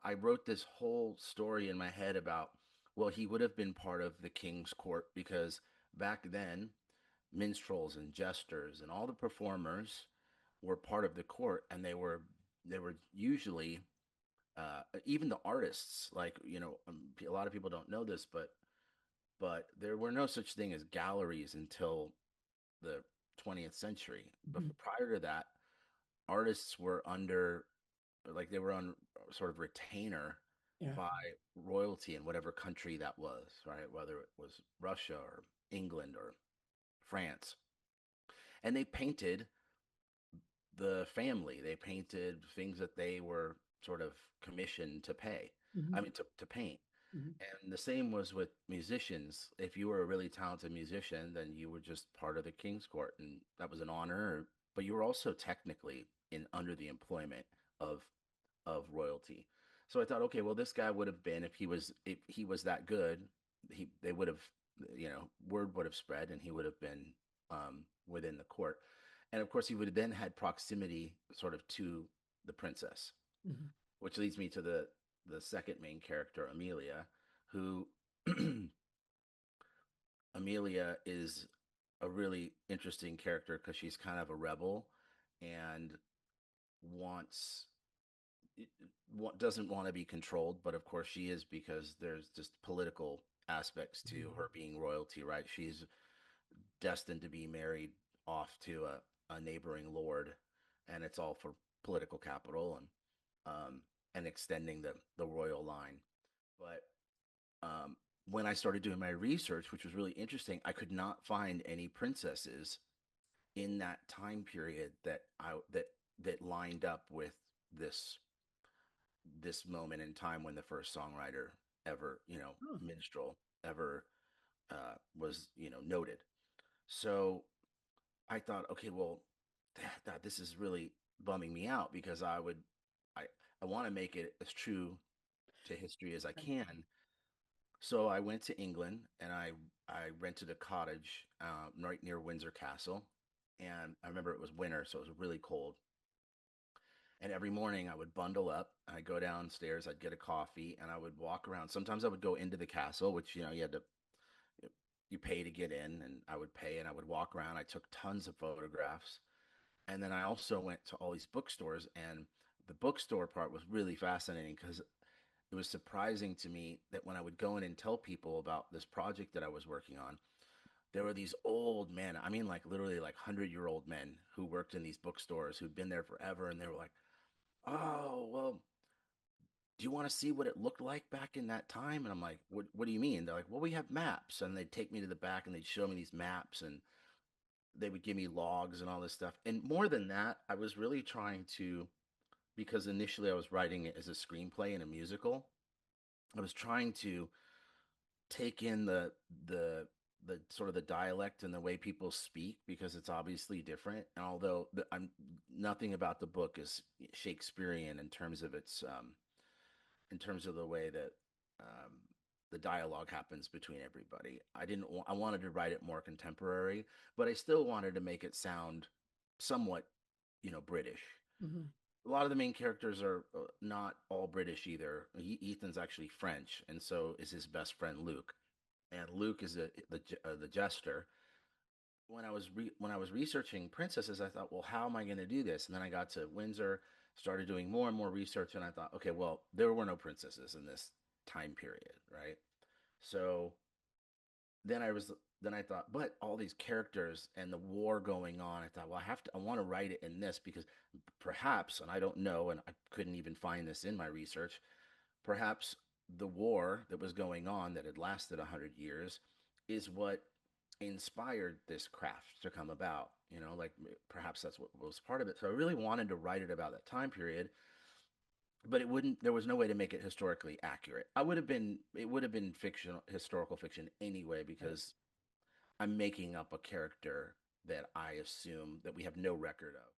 I wrote this whole story in my head about, well, he would have been part of the king's court because back then, minstrels and jesters and all the performers were part of the court, and they were usually even the artists. Like a lot of people don't know this, but there were no such thing as galleries until the 20th century. But Mhm. prior to that, artists were under, like they were on sort of retainer Yeah. by royalty in whatever country that was, right? Whether it was Russia or England or France. And they painted the family. They painted things that they were sort of commissioned to pay. Mhm. I mean, to paint. Mhm. And the same was with musicians. If you were a really talented musician, then you were just part of the king's court, and that was an honor. But you were also technically in under the employment of royalty. So I thought, okay, well, this guy would have been, if he was that good, they would have, word would have spread, and he would have been within the court. And of course, he would have then had proximity sort of to the princess, Mhm. which leads me to the second main character, Amelia, who Amelia is a really interesting character because she's kind of a rebel and wants doesn't want to be controlled, but of course she is because there's just political aspects to Mhm. her being royalty, right? She's destined to be married off to a neighboring lord, and it's all for political capital and extending the royal line. But when I started doing my research, which was really interesting, I could not find any princesses in that time period that lined up with this this moment in time when the first songwriter ever, Oh. minstrel ever was, noted. So I thought, okay, well, this is really bumming me out because I, I want to make it as true to history as I Right. can. So I went to England and I rented a cottage right near Windsor Castle, and I remember it was winter, so it was really cold. And every morning I would bundle up, I'd go downstairs, I'd get a coffee, and I would walk around. Sometimes I would go into the castle, which, you had to, you pay to get in, and I would pay and I would walk around. I took tons of photographs. And then I also went to all these bookstores, and the bookstore part was really fascinating because it was surprising to me that when I would go in and tell people about this project that I was working on, there were these old men, I mean, like literally like 100-year-old men who worked in these bookstores who'd been there forever. And they were like, oh, well, do you want to see what it looked like back in that time? And I'm like, what do you mean? They're like, well, we have maps. And they'd take me to the back and they'd show me these maps and they would give me logs and all this stuff. And more than that, I was really trying to, because initially I was writing it as a screenplay and a musical, I was trying to take in the sort of the dialect and the way people speak because it's obviously different. And although I'm nothing about the book is Shakespearean in terms of the way that um, the dialogue happens between everybody. I didn't. I wanted to write it more contemporary, but I still wanted to make it sound somewhat, British. Mhm. A lot of the main characters are not all British either. Ethan's actually French, and so is his best friend Luke. And Luke is the jester. When I was researching princesses, I thought, well, how am I going to do this? And then I got to Windsor, started doing more and more research, and I thought, okay, well, there were no princesses in this time period, right? So then I was then I thought, but all these characters and the war going on, I thought, well, I want to write it in this because perhaps, and I don't know, and I couldn't even find this in my research, perhaps the war that was going on that had lasted 100 years is what inspired this craft to come about. Like perhaps that's what was part of it. So I really wanted to write it about that time period, but it wouldn't. There was no way to make it historically accurate. It would have been historical fiction anyway, Right. because I'm making up a character that I assume that we have no record of.